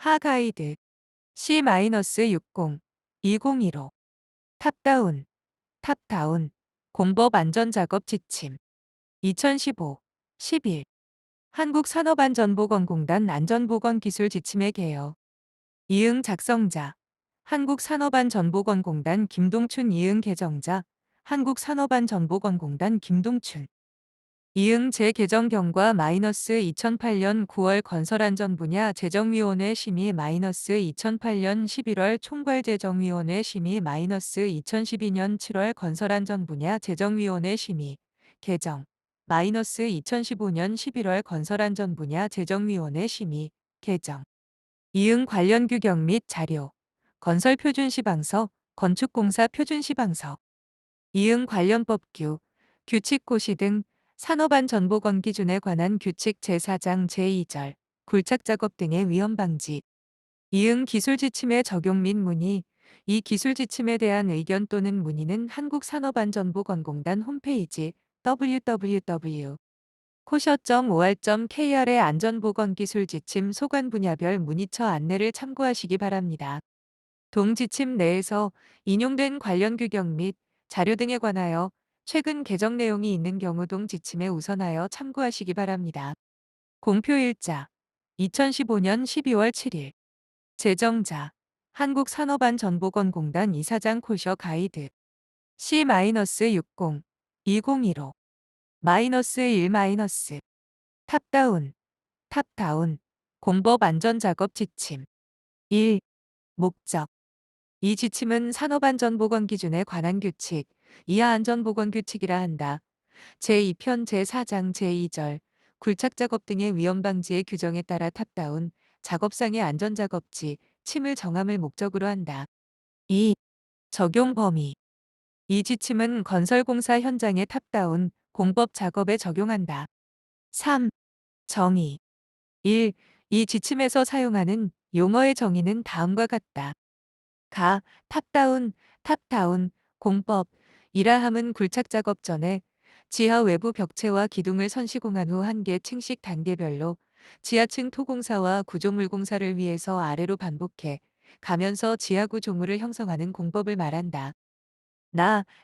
하 가이드 C-60 2015 탑다운 탑다운 공법 안전작업 지침 2015 11 한국산업안전보건공단 안전보건기술 지침의 개요. 이응 작성자 한국산업안전보건공단 김동춘 이응 개정자 한국산업안전보건공단 김동춘 이응 재개정 경과 -2008년 9월 건설안전 분야 재정위원회 심의 -2008년 11월 총괄재정위원회 심의 -2012년 7월 건설안전 분야 재정위원회 심의 개정 -2015년 11월 건설안전 분야 재정위원회 심의 개정 이응 관련 규경 및 자료 건설표준시방서 건축공사 표준시방서 이응 관련 법규 규칙 고시 등 산업안전보건 기준에 관한 규칙 제4장 제2절 굴착작업 등의 위험 방지 이응 기술지침의 적용 및 문의 이 기술지침에 대한 의견 또는 문의는 한국산업안전보건공단 홈페이지 www. 코셔.or.kr의 안전보건기술지침 소관 분야별 문의처 안내를 참고하시기 바랍니다. 동지침 내에서 인용된 관련 규경 및 자료 등에 관하여 최근 개정 내용이 있는 경우 동지침에 우선하여 참고하시기 바랍니다. 공표일자 2015년 12월 7일 제정자 한국산업안전보건공단 이사장 코셔 가이드 C-60 2015 -1- 탑다운 탑다운 공법 안전작업 지침 1. 목적 이 지침은 산업안전보건 기준에 관한 규칙, 이하 안전보건규칙이라 한다. 제2편 제4장 제2절 굴착작업 등의 위험방지의 규정에 따라 탑다운 작업상의 안전작업지, 침을 정함을 목적으로 한다. 2. 적용 범위 이 지침은 건설공사 현장의 탑다운 공법 작업에 적용한다. 3. 정의 1. 이 지침에서 사용하는 용어의 정의는 다음과 같다. 탑다운, 탑다운, 공법, 이라함은 굴착작업 전에 지하 외부 벽체와 기둥을 선시공한 후 한 개 층씩 단계별로 지하층 토공사와 구조물 공사를 위해서 아래로 반복해 가면서 지하 구조물을 형성하는 공법을 말한다.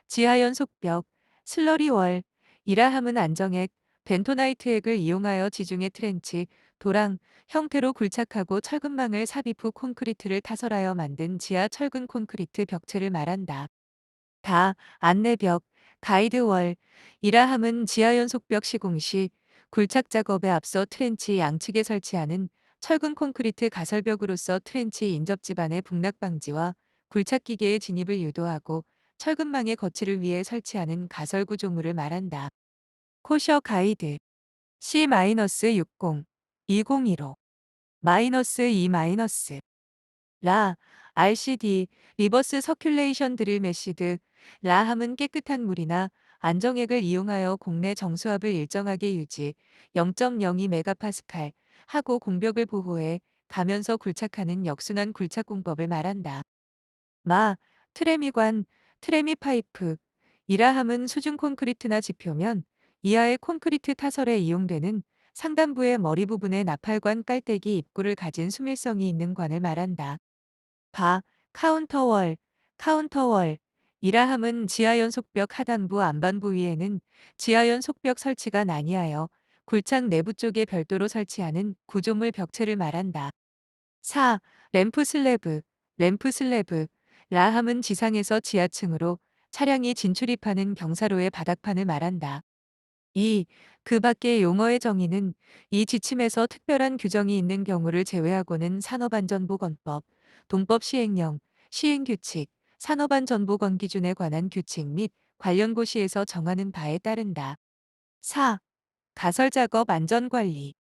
지하연 속벽, 슬러리월, 이라함은 안정액, 벤토나이트액을 이용하여 지중해 트렌치, 도랑, 형태로 굴착하고 철근망을 삽입 후 콘크리트를 타설하여 만든 지하 철근 콘크리트 벽체를 말한다. 안내벽, 가이드월, 이라함은 지하연 속벽 시공 시 굴착 작업에 앞서 트렌치 양측에 설치하는 철근 콘크리트 가설벽으로서 트렌치 인접 지반의 북락 방지와 굴착 기계의 진입을 유도하고 철근망의 거치를 위해 설치하는 가설 구조물을 말한다. 코셔 가이드 C-60 2015 -2- RCD 리버스 서큘레이션 드릴 메시드 라함은 깨끗한 물이나 안정액을 이용하여 공내 정수압을 일정하게 유지 0.02메가파스칼 하고 공벽을 보호해 가면서 굴착하는 역순환 굴착 공법을 말한다. 트레미관, 트레미 파이프 이라함은 수중 콘크리트나 지표면 이하의 콘크리트 타설에 이용되는 상단부의 머리 부분에 나팔관 깔때기 입구를 가진 수밀성이 있는 관을 말한다. 카운터월, 카운터월 이라함은 지하연 속벽 하단부 안반부 위에는 지하연 속벽 설치가 난이하여 굴착 내부 쪽에 별도로 설치하는 구조물 벽체를 말한다. 4. 램프 슬래브, 램프 슬래브 라함은 지상에서 지하층으로 차량이 진출입하는 경사로의 바닥판을 말한다. 2. 그 밖의 용어의 정의는 이 지침에서 특별한 규정이 있는 경우를 제외하고는 산업안전보건법, 동법 시행령, 시행규칙, 산업안전보건 기준에 관한 규칙 및 관련 고시에서 정하는 바에 따른다. 4. 가설작업 안전관리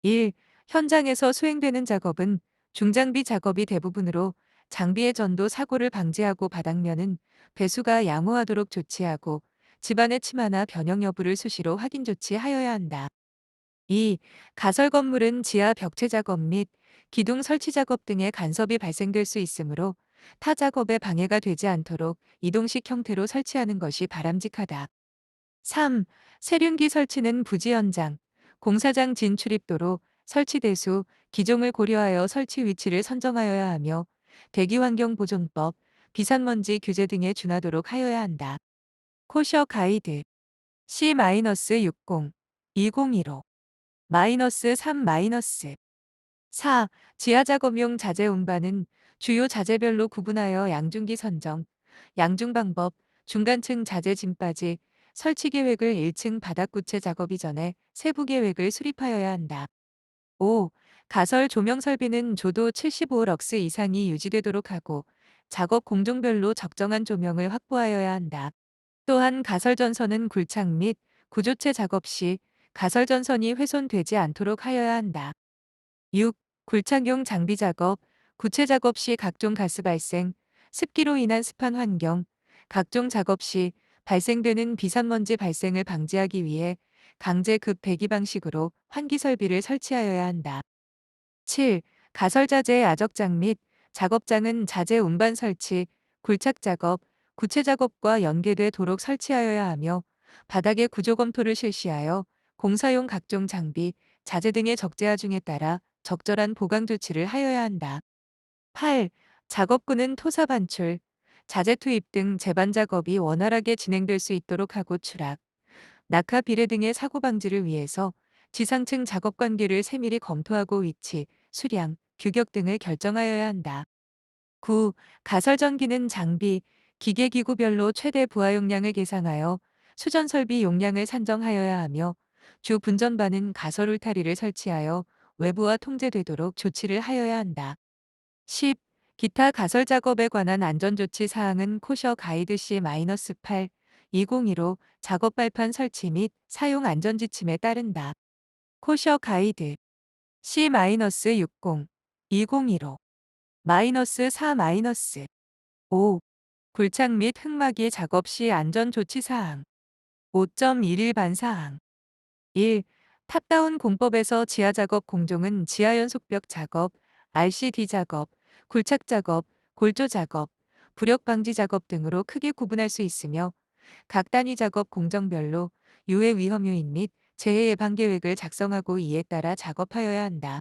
1. 현장에서 수행되는 작업은 중장비 작업이 대부분으로 장비의 전도 사고를 방지하고 바닥면은 배수가 양호하도록 조치하고 집안의 침하나 변형 여부를 수시로 확인 조치하여야 한다. 2. 가설 건물은 지하 벽체 작업 및 기둥 설치 작업 등의 간섭이 발생될 수 있으므로 타 작업에 방해가 되지 않도록 이동식 형태로 설치하는 것이 바람직하다. 3. 세륜기 설치는 부지 현장, 공사장 진출입도로 설치대수, 기종을 고려하여 설치 위치를 선정하여야 하며 대기환경보존법, 비산먼지 규제 등에 준하도록 하여야 한다. 코셔 가이드 C-60 2015 -3 4. 지하작업용 자재 운반은 주요 자재별로 구분하여 양중기 선정, 양중 방법, 중간층 자재 짐바지, 설치 계획을 1층 바닥 구체 작업 이전에 세부 계획을 수립하여야 한다. 5. 가설 조명 설비는 조도 75럭스 이상이 유지되도록 하고 작업 공종별로 적정한 조명을 확보하여야 한다. 또한 가설전선은 굴착 및 구조체 작업 시 가설전선이 훼손되지 않도록 하여야 한다. 6. 굴착용 장비 작업, 구체 작업 시 각종 가스 발생, 습기로 인한 습한 환경, 각종 작업 시 발생되는 비산먼지 발생을 방지하기 위해 강제 급 배기 방식으로 환기 설비를 설치하여야 한다. 7. 가설자재의 아적장 및 작업장은 자재 운반 설치, 굴착 작업, 구체 작업과 연계되도록 설치하여야 하며 바닥의 구조 검토를 실시하여 공사용 각종 장비, 자재 등의 적재 하중에 따라 적절한 보강 조치를 하여야 한다. 8. 작업군은 토사 반출, 자재 투입 등 재반 작업이 원활하게 진행될 수 있도록 하고 추락, 낙하 비례 등의 사고 방지를 위해서 지상층 작업 관계를 세밀히 검토하고 위치, 수량, 규격 등을 결정하여야 한다. 9. 가설전기는 장비, 기계기구별로 최대 부하 용량을 계상하여 수전 설비 용량을 산정하여야 하며 주 분전반은 가설 울타리를 설치하여 외부와 통제되도록 조치를 하여야 한다. 10. 기타 가설 작업에 관한 안전조치 사항은 코셔 가이드 C-8 2015 작업 발판 설치 및 사용 안전지침에 따른다. 코셔 가이드 C-60 2015 -4 5. 굴착 및 흙막이 작업 시 안전조치 사항 5.11 반사항 1. 탑다운 공법에서 지하작업 공종은 지하연속벽 작업, RCD 작업, 굴착 작업, 골조 작업, 부력 방지 작업 등으로 크게 구분할 수 있으며 각 단위 작업 공정별로 유해 위험 요인 및 재해 예방 계획을 작성하고 이에 따라 작업하여야 한다.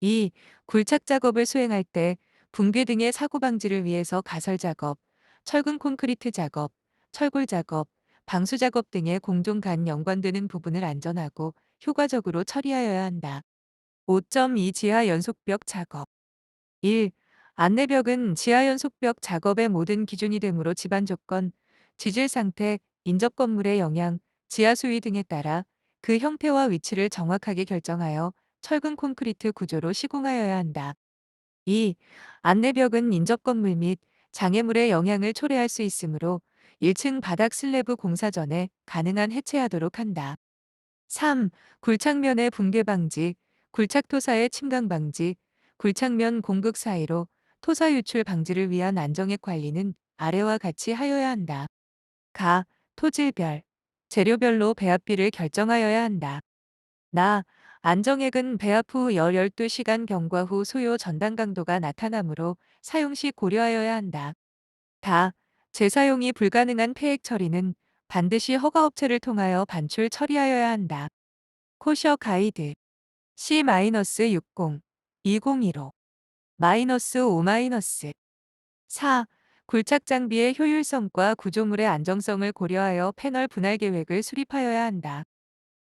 2. 굴착 작업을 수행할 때 붕괴 등의 사고 방지를 위해서 가설 작업, 철근 콘크리트 작업, 철골 작업, 방수 작업 등의 공종 간 연관되는 부분을 안전하고 효과적으로 처리하여야 한다. 5.2 지하 연속벽 작업 1. 안내벽은 지하 연속벽 작업의 모든 기준이 되므로 집안 조건, 지질 상태, 인접 건물의 영향, 지하 수위 등에 따라 그 형태와 위치를 정확하게 결정하여 철근 콘크리트 구조로 시공하여야 한다. 2. 안내벽은 인접 건물 및 장애물의 영향을 초래할 수 있으므로 1층 바닥 슬래브 공사 전에 가능한 해체하도록 한다. 3. 굴착면의 붕괴 방지, 굴착토사의 침강 방지, 굴착면 공극 사이로 토사 유출 방지를 위한 안정액 관리는 아래와 같이 하여야 한다. 가, 토질별, 재료별로 배합비를 결정하여야 한다. 나, 안정액은 배합 후 12시간 경과 후 소요 전당 강도가 나타나므로 사용 시 고려하여야 한다. 다, 재사용이 불가능한 폐액 처리는 반드시 허가업체를 통하여 반출 처리하여야 한다. 코셔 가이드 C-60 2015 -5 4. 굴착 장비의 효율성과 구조물의 안정성을 고려하여 패널 분할 계획을 수립하여야 한다.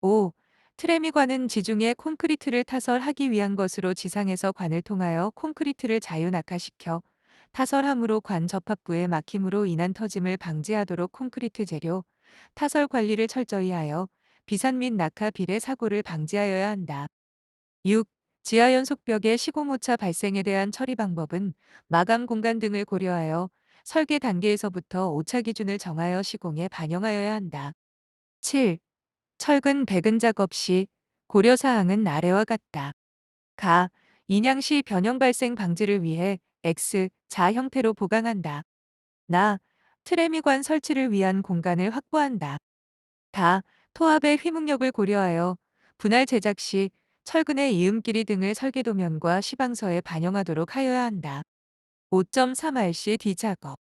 5. 트레미관은 지중해 콘크리트를 타설하기 위한 것으로 지상에서 관을 통하여 콘크리트를 자유 낙하시켜 타설함으로 관 접합부의 막힘으로 인한 터짐을 방지하도록 콘크리트 재료, 타설 관리를 철저히 하여 비산 및 낙하 비례 사고를 방지하여야 한다. 6. 지하 연속벽의 시공오차 발생에 대한 처리 방법은 마감 공간 등을 고려하여 설계 단계에서부터 오차 기준을 정하여 시공에 반영하여야 한다. 7. 철근 배근 작업 시 고려 사항은 아래와 같다. 가, 인양 시 변형 발생 방지를 위해 X, 자 형태로 보강한다. 나, 트레미관 설치를 위한 공간을 확보한다. 다, 토합의 휘묵력을 고려하여 분할 제작 시 철근의 이음끼리 등을 설계도면과 시방서에 반영하도록 하여야 한다. 5.3 RCD 작업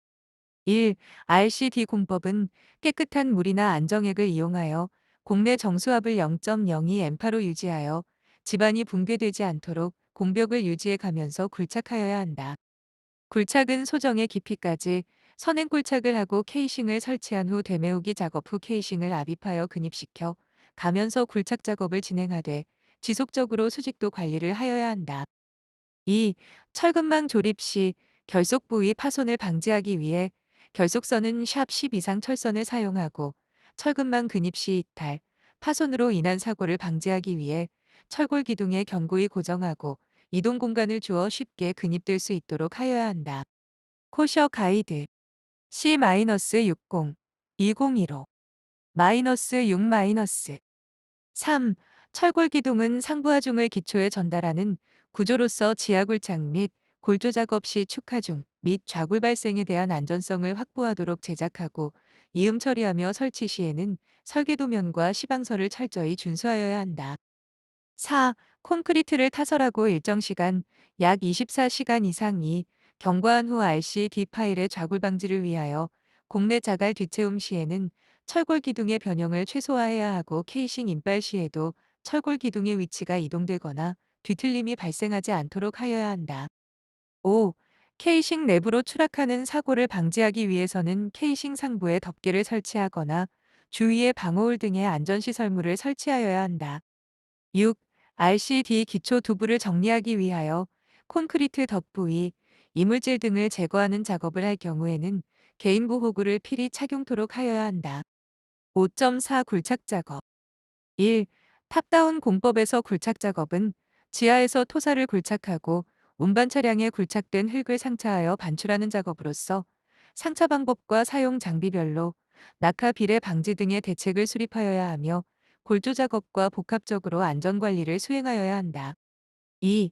1. RCD 공법은 깨끗한 물이나 안정액을 이용하여 공내 정수압을 0.02 엠파로 유지하여 집안이 붕괴되지 않도록 공벽을 유지해 가면서 굴착하여야 한다. 굴착은 소정의 깊이까지 선행 굴착을 하고 케이싱을 설치한 후 되메우기 작업 후 케이싱을 압입하여 근입시켜 가면서 굴착 작업을 진행하되 지속적으로 수직도 관리를 하여야 한다. 2. 철근망 조립 시 결속 부위 파손을 방지하기 위해 결속선은 샵 10 이상 철선을 사용하고 철근망 근입 시 이탈, 파손으로 인한 사고를 방지하기 위해 철골 기둥에 견고히 고정하고 이동 공간을 주어 쉽게 근입될 수 있도록 하여야 한다. 코셔 가이드 C-60 2015 -6 3. 철골 기둥은 상부하중을 기초에 전달하는 구조로서 지하굴착 및 골조 작업 시 축하중 및 좌굴 발생에 대한 안전성을 확보하도록 제작하고 이음 처리하며 설치 시에는 설계도면과 시방서를 철저히 준수하여야 한다. 4. 콘크리트를 타설하고 일정 시간, 약 24시간 이상이 경과한 후 RCD 파일의 좌굴 방지를 위하여 공내 자갈 뒷채움 시에는 철골 기둥의 변형을 최소화해야 하고 케이싱 인발 시에도 철골 기둥의 위치가 이동되거나 뒤틀림이 발생하지 않도록 하여야 한다. 5. 케이싱 내부로 추락하는 사고를 방지하기 위해서는 케이싱 상부에 덮개를 설치하거나 주위에 방호울 등의 안전시설물을 설치하여야 한다. 6. RCD 기초 두부를 정리하기 위하여 콘크리트 덧부위, 이물질 등을 제거하는 작업을 할 경우에는 개인 보호구를 필히 착용토록 하여야 한다. 5.4 굴착 작업 1. 탑다운 공법에서 굴착 작업은 지하에서 토사를 굴착하고 운반 차량에 굴착된 흙을 상차하여 반출하는 작업으로서 상차 방법과 사용 장비별로 낙하 비례 방지 등의 대책을 수립하여야 하며 골조 작업과 복합적으로 안전관리를 수행하여야 한다. 2.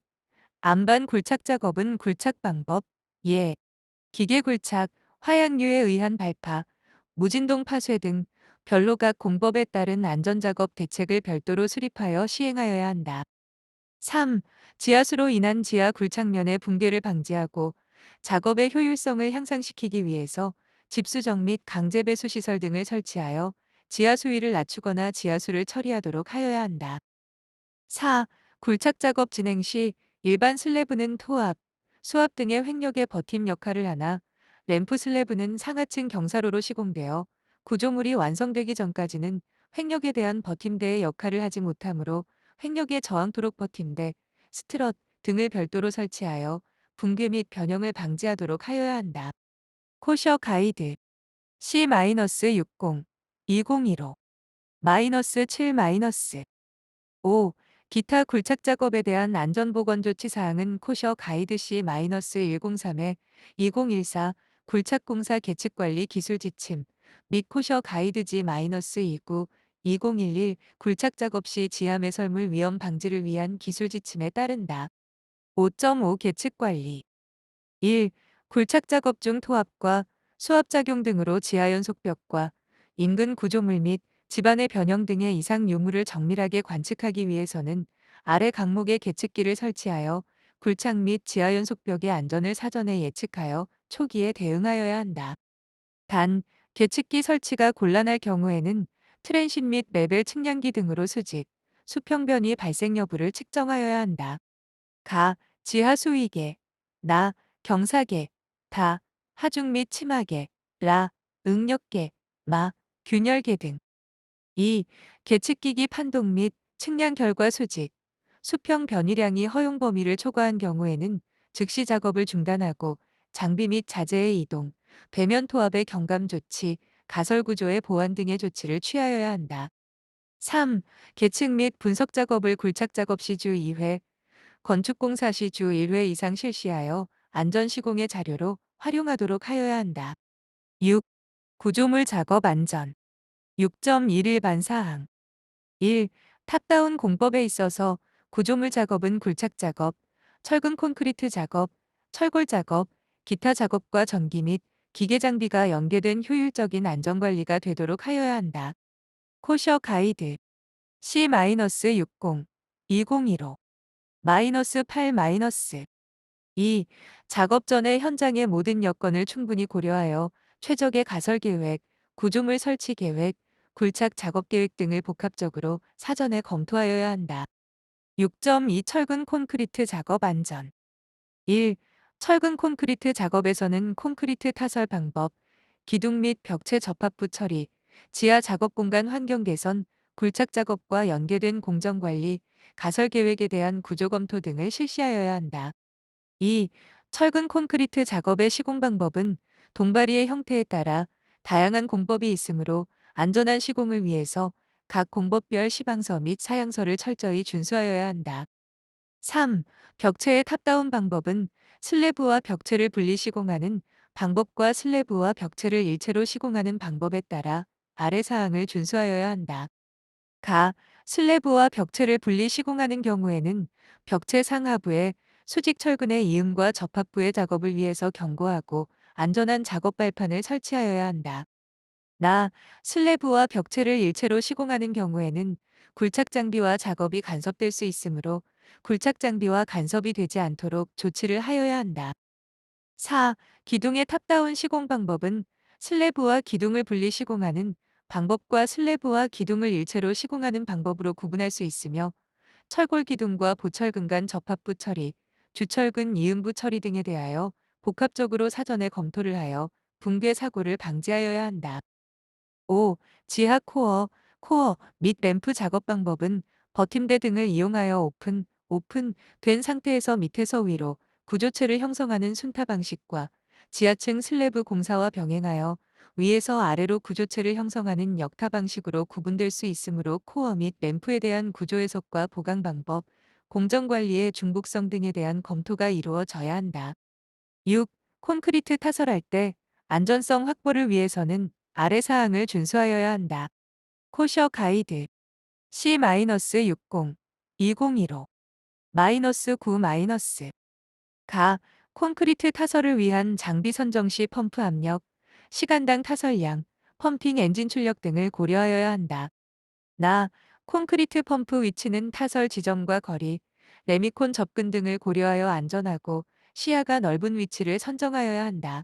안반 굴착 작업은 굴착 방법, 예, 기계 굴착, 화약류에 의한 발파, 무진동 파쇄 등 별로 각 공법에 따른 안전작업 대책을 별도로 수립하여 시행하여야 한다. 3. 지하수로 인한 지하 굴착면의 붕괴를 방지하고 작업의 효율성을 향상시키기 위해서 집수정 및 강제 배수 시설 등을 설치하여 지하 수위를 낮추거나 지하수를 처리하도록 하여야 한다. 4. 굴착 작업 진행 시 일반 슬래브는 토압, 수압 등의 횡력의 버팀 역할을 하나 램프 슬래브는 상하층 경사로로 시공되어 구조물이 완성되기 전까지는 횡력에 대한 버팀대의 역할을 하지 못하므로 횡력에 저항토록 버팀대, 스트럿 등을 별도로 설치하여 붕괴 및 변형을 방지하도록 하여야 한다. 코셔 가이드 C-60 2015 -7 5. 기타 굴착 작업에 대한 안전보건 조치 사항은 코셔 가이드 C-103에 2014 굴착공사 계측관리 기술 지침 및 코셔 가이드 G-29 2011 굴착 작업 시 지하 매설물 위험 방지를 위한 기술 지침에 따른다. 5.5 계측관리 1. 굴착 작업 중 토압과 수압작용 등으로 지하연속벽과 인근 구조물 및 집안의 변형 등의 이상 유무를 정밀하게 관측하기 위해서는 아래 강목에 계측기를 설치하여 굴착 및 지하연속벽의 안전을 사전에 예측하여 초기에 대응하여야 한다. 단, 계측기 설치가 곤란할 경우에는 트랜십 및 레벨 측량기 등으로 수직, 수평변이 발생 여부를 측정하여야 한다. 가, 지하 수위계, 나, 경사계, 다, 하중 및 치마계, 라, 응력계, 마, 균열계 등. 2. 계측기기 판독 및 측량 결과 수직, 수평 변이량이 허용 범위를 초과한 경우에는 즉시 작업을 중단하고 장비 및 자재의 이동, 배면 토압의 경감 조치, 가설 구조의 보완 등의 조치를 취하여야 한다. 3. 계측 및 분석 작업을 굴착 작업 시 주 2회, 건축공사 시 주 1회 이상 실시하여 안전시공의 자료로 활용하도록 하여야 한다. 6. 구조물 작업 안전 6.1 반사항 1. 탑다운 공법에 있어서 구조물 작업은 굴착 작업, 철근 콘크리트 작업, 철골 작업, 기타 작업과 전기 및 기계 장비가 연계된 효율적인 안전관리가 되도록 하여야 한다. 코셔 가이드 C-60 2015 -8 2. 작업 전에 현장의 모든 여건을 충분히 고려하여 최적의 가설 계획, 구조물 설치 계획, 굴착 작업 계획 등을 복합적으로 사전에 검토하여야 한다. 6.2 철근 콘크리트 작업 안전. 1. 철근 콘크리트 작업에서는 콘크리트 타설 방법, 기둥 및 벽체 접합부 처리, 지하 작업 공간 환경 개선, 굴착 작업과 연계된 공정 관리, 가설 계획에 대한 구조 검토 등을 실시하여야 한다. 2. 철근 콘크리트 작업의 시공 방법은 동바리의 형태에 따라 다양한 공법이 있으므로 안전한 시공을 위해서 각 공법별 시방서 및 사양서를 철저히 준수하여야 한다. 3. 벽체의 탑다운 방법은 슬래브와 벽체를 분리 시공하는 방법과 슬래브와 벽체를 일체로 시공하는 방법에 따라 아래 사항을 준수하여야 한다. 가, 슬래브와 벽체를 분리 시공하는 경우에는 벽체 상하부에 수직 철근의 이음과 접합부의 작업을 위해서 경고하고 안전한 작업 발판을 설치하여야 한다. 나, 슬래브와 벽체를 일체로 시공하는 경우에는 굴착 장비와 작업이 간섭될 수 있으므로 굴착 장비와 간섭이 되지 않도록 조치를 하여야 한다. 4. 기둥의 탑다운 시공 방법은 슬래브와 기둥을 분리 시공하는 방법과 슬래브와 기둥을 일체로 시공하는 방법으로 구분할 수 있으며 철골 기둥과 보철근 간 접합부 처리, 주철근 이음부 처리 등에 대하여 복합적으로 사전에 검토를 하여 붕괴 사고를 방지하여야 한다. 5. 지하 코어 및 램프 작업 방법은 버팀대 등을 이용하여 오픈 된 상태에서 밑에서 위로 구조체를 형성하는 순타 방식과 지하층 슬래브 공사와 병행하여 위에서 아래로 구조체를 형성하는 역타 방식으로 구분될 수 있으므로 코어 및 램프에 대한 구조 해석과 보강 방법, 공정 관리의 중복성 등에 대한 검토가 이루어져야 한다. 6. 콘크리트 타설할 때 안전성 확보를 위해서는 아래 사항을 준수하여야 한다. 코셔 가이드 C-60 2015 -9 가 콘크리트 타설을 위한 장비 선정 시 펌프 압력, 시간당 타설량, 펌핑 엔진 출력 등을 고려하여야 한다. 나 콘크리트 펌프 위치는 타설 지점과 거리, 레미콘 접근 등을 고려하여 안전하고 시야가 넓은 위치를 선정하여야 한다.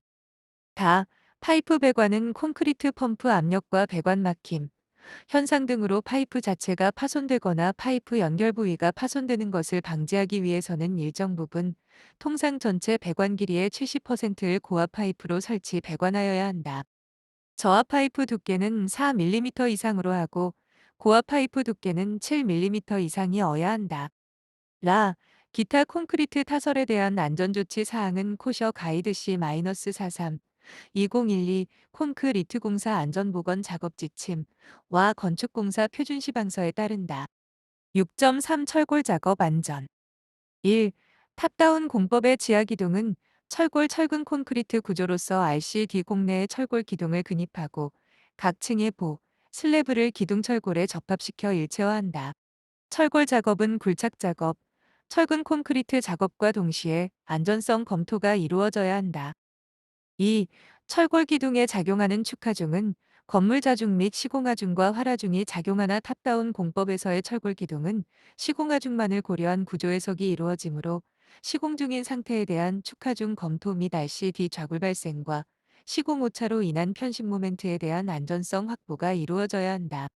다 파이프 배관은 콘크리트 펌프 압력과 배관 막힘, 현상 등으로 파이프 자체가 파손되거나 파이프 연결 부위가 파손되는 것을 방지하기 위해서는 일정 부분, 통상 전체 배관 길이의 70%를 고압 파이프로 설치 배관하여야 한다. 저압 파이프 두께는 4mm 이상으로 하고 고압 파이프 두께는 7mm 이상이어야 한다. 기타 콘크리트 타설에 대한 안전조치 사항은 코셔 가이드 C-43 2012 콘크리트 공사 안전보건 작업 지침와 건축공사 표준 시방서에 따른다. 6.3 철골 작업 안전 1. 탑다운 공법의 지하 기둥은 철골 철근 콘크리트 구조로서 RCD 공내에 철골 기둥을 근입하고 각 층의 슬래브를 기둥 철골에 접합시켜 일체화한다. 철골 작업은 굴착 작업, 철근 콘크리트 작업과 동시에 안전성 검토가 이루어져야 한다. 2. 철골 기둥에 작용하는 축하중은 건물 자중 및 시공하중과 활하중이 작용하나 탑다운 공법에서의 철골 기둥은 시공하중만을 고려한 구조 해석이 이루어지므로 시공 중인 상태에 대한 축하중 검토 및 RCD 좌굴 발생과 시공 오차로 인한 편식 모멘트에 대한 안전성 확보가 이루어져야 한다.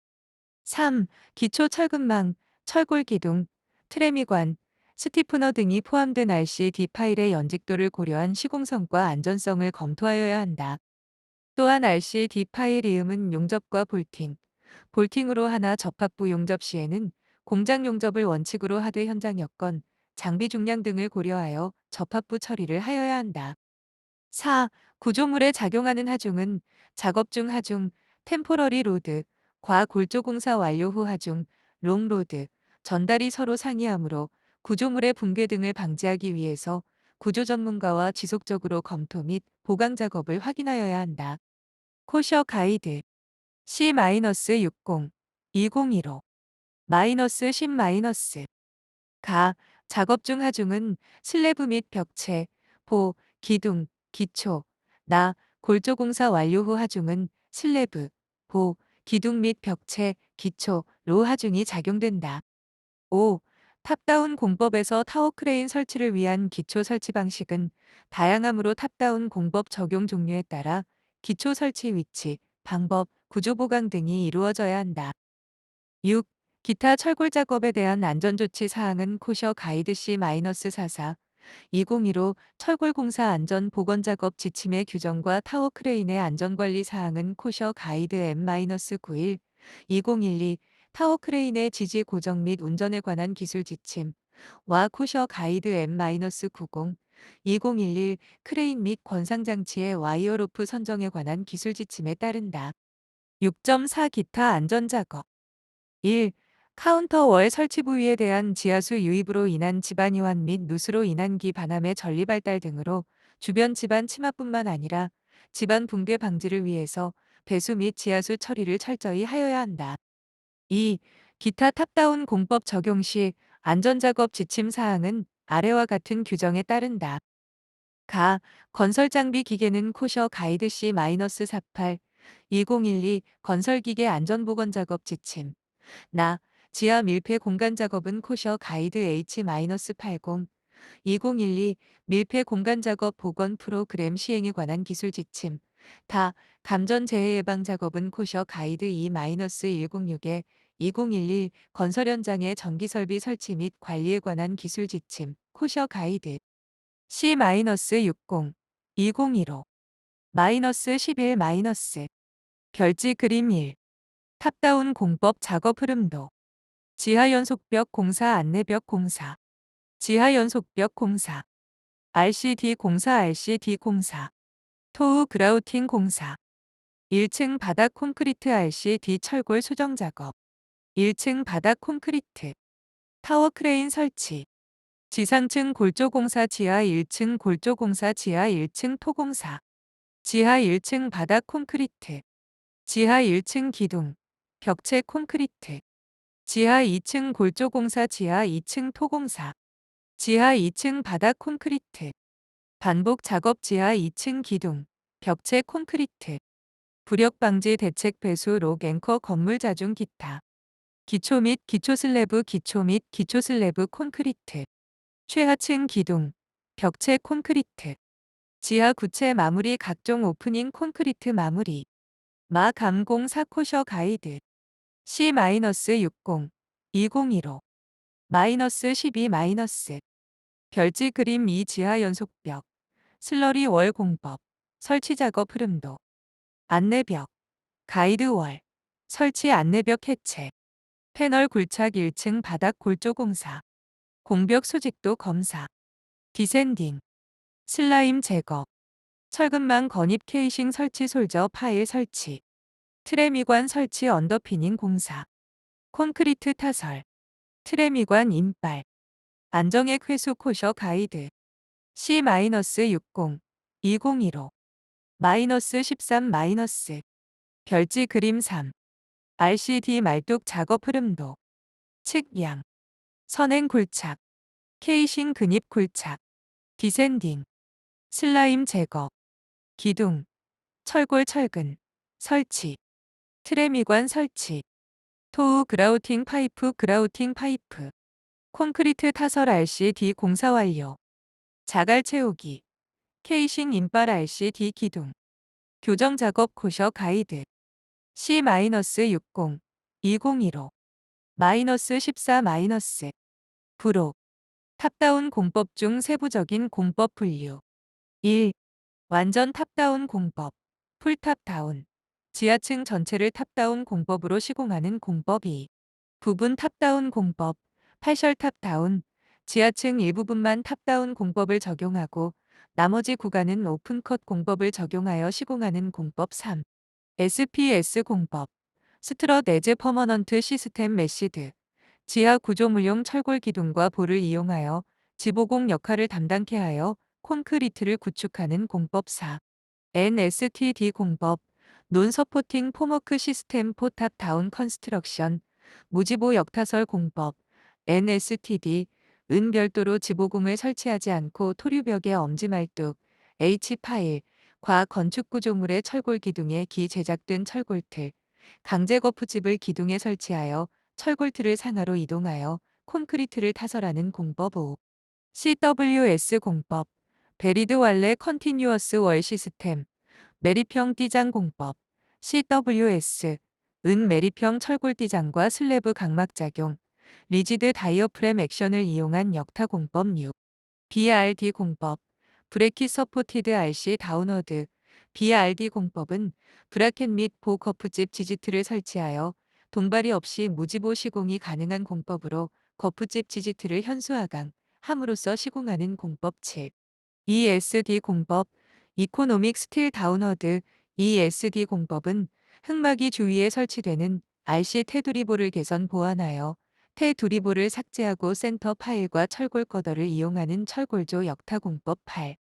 3. 기초 철근망, 철골 기둥, 트레미관, 스티프너 등이 포함된 RCD 파일의 연직도를 고려한 시공성과 안전성을 검토하여야 한다. 또한 RCD 파일 이음은 용접과 볼팅으로 하나 접합부 용접 시에는 공장 용접을 원칙으로 하되 현장 여건, 장비 중량 등을 고려하여 접합부 처리를 하여야 한다. 4. 구조물에 작용하는 하중은 작업 중 하중, 템포러리 로드, 과 골조 공사 완료 후 하중, 롱로드, 전달이 서로 상이하므로 구조물의 붕괴 등을 방지하기 위해서 구조 전문가와 지속적으로 검토 및 보강 작업을 확인하여야 한다. 코셔 가이드 C-60 2015 -10 가 작업 중 하중은 슬래브 및 벽체, 기둥, 기초, 골조 공사 완료 후 하중은 슬래브, 기둥 및 벽체, 기초로 하중이 작용된다. 5. 탑다운 공법에서 타워 크레인 설치를 위한 기초 설치 방식은 다양하므로 탑다운 공법 적용 종류에 따라 기초 설치 위치, 방법, 구조 보강 등이 이루어져야 한다. 6. 기타 철골 작업에 대한 안전조치 사항은 코셔 가이드 C-44 2015 철골공사 안전보건작업 지침의 규정과 타워 크레인의 안전관리 사항은 코셔 가이드 M-91 2012 타워 크레인의 지지 고정 및 운전에 관한 기술 지침 와 코셔 가이드 M-90 2011 크레인 및 권상장치의 와이어 로프 선정에 관한 기술 지침에 따른다. 6.4 기타 안전작업 1. 카운터월 설치 부위에 대한 지하수 유입으로 인한 집안 이완 및 누수로 인한 기 반함의 전리 발달 등으로 주변 집안 침하뿐만 아니라 집안 붕괴 방지를 위해서 배수 및 지하수 처리를 철저히 하여야 한다. 2. 기타 탑다운 공법 적용 시 안전작업 지침 사항은 아래와 같은 규정에 따른다. 건설장비 기계는 코셔 가이드 C-48 2012 건설기계 안전보건작업 지침 지하 밀폐 공간 작업은 코셔 가이드 H-80 2012 밀폐 공간 작업 보건 프로그램 시행에 관한 기술 지침 감전 재해 예방 작업은 코셔 가이드 E-106에 2011 건설 현장의 전기 설비 설치 및 관리에 관한 기술 지침 코셔 가이드 C-60 2015 -11 별지 그림 1 탑다운 공법 작업 흐름도 지하연속벽 공사 안내벽 공사 지하연속벽 공사 RCD 공사 RCD 공사 토우 그라우팅 공사 1층 바닥 콘크리트 RCD 철골 수정 작업 1층 바닥 콘크리트 타워 크레인 설치 지상층 골조 공사 지하 1층 골조 공사 지하 1층 토공사 지하 1층 바닥 콘크리트 지하 1층 기둥 벽체 콘크리트 지하 2층 골조 공사 지하 2층 토공사 지하 2층 바닥 콘크리트 반복 작업 지하 2층 기둥 벽체 콘크리트 불역 방지 대책 배수 록 앵커 건물 자중 기타 기초 및 기초 슬래브 기초 및 기초 슬래브 콘크리트 최하층 기둥 벽체 콘크리트 지하 구체 마무리 각종 오프닝 콘크리트 마무리 감공 4코셔 가이드 C-60 2015 -12 별지 그림 2 지하 연속벽 슬러리 월 공법 설치 작업 흐름도 안내벽 가이드 월 설치 안내벽 해체 패널 굴착 1층 바닥 골조 공사 공벽 수직도 검사 디샌딩 슬라임 제거 철근망 건입 케이싱 설치 솔저 파일 설치 트레미관 설치 언더피닝 공사 콘크리트 타설 트레미관 인발 안정액 회수 코셔 가이드 C-60 2015 -13 별지 그림 3 RCD 말뚝 작업 흐름도 측량 선행 굴착 케이싱 근입 굴착 디샌딩 슬라임 제거 기둥 철골 철근 설치 트레미관 설치 토우 그라우팅 파이프 콘크리트 타설 RCD 공사 완료 자갈 채우기 케이싱 인발 RCD 기둥 교정 작업 코셔 가이드 C-60 2015 -14 부록 탑다운 공법 중 세부적인 공법 분류 1. 완전 탑다운 공법 풀탑다운 지하층 전체를 탑다운 공법으로 시공하는 공법 2. 부분 탑다운 공법 파셜 탑다운 지하층 일부분만 탑다운 공법을 적용하고 나머지 구간은 오픈컷 공법을 적용하여 시공하는 공법 3. SPS 공법 스트럿 에즈 퍼머넌트 시스템 메시드 지하 구조물용 철골 기둥과 볼을 이용하여 지보공 역할을 담당케 하여 콘크리트를 구축하는 공법 4. NSTD 공법 논 서포팅 폼워크 시스템 포탑 다운 컨스트럭션 무지보 역타설 공법 NSTD 은 별도로 지보공을 설치하지 않고 토류벽에 엄지말뚝 H 파일 과 건축구조물의 철골 기둥에 기 제작된 철골틀 강제 거푸집을 기둥에 설치하여 철골틀을 상하로 이동하여 콘크리트를 타설하는 공법 5. CWS 공법 베리드 왈레 컨티뉴어스 월 시스템 매립형 띠장 공법 CWS 은 매립형 철골띠장과 슬래브 각막 작용, 리지드 다이어프램 액션을 이용한 역타 공법 6. BRD 공법, 브래킷 서포티드 RC 다운워드. BRD 공법은 브라켓 및 보 거푸집 지지트를 설치하여 동발이 없이 무지보 시공이 가능한 공법으로 거푸집 지지트를 현수하강, 함으로써 시공하는 공법 7. ESD 공법, 이코노믹 스틸 다운워드. ESD 공법은 흑막이 주위에 설치되는 RC 테두리볼을 개선 보완하여 테두리볼을 삭제하고 센터 파일과 철골 커더를 이용하는 철골조 역타 공법 8.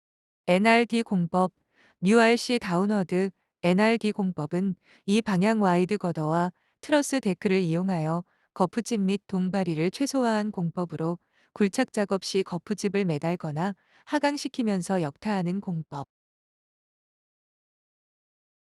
NRD 공법, 뉴 RC 다운워드. NRD 공법은 이 방향 와이드 거더와 트러스 데크를 이용하여 거푸집 및 동바리를 최소화한 공법으로 굴착 작업 시 거푸집을 매달거나 하강시키면서 역타하는 공법.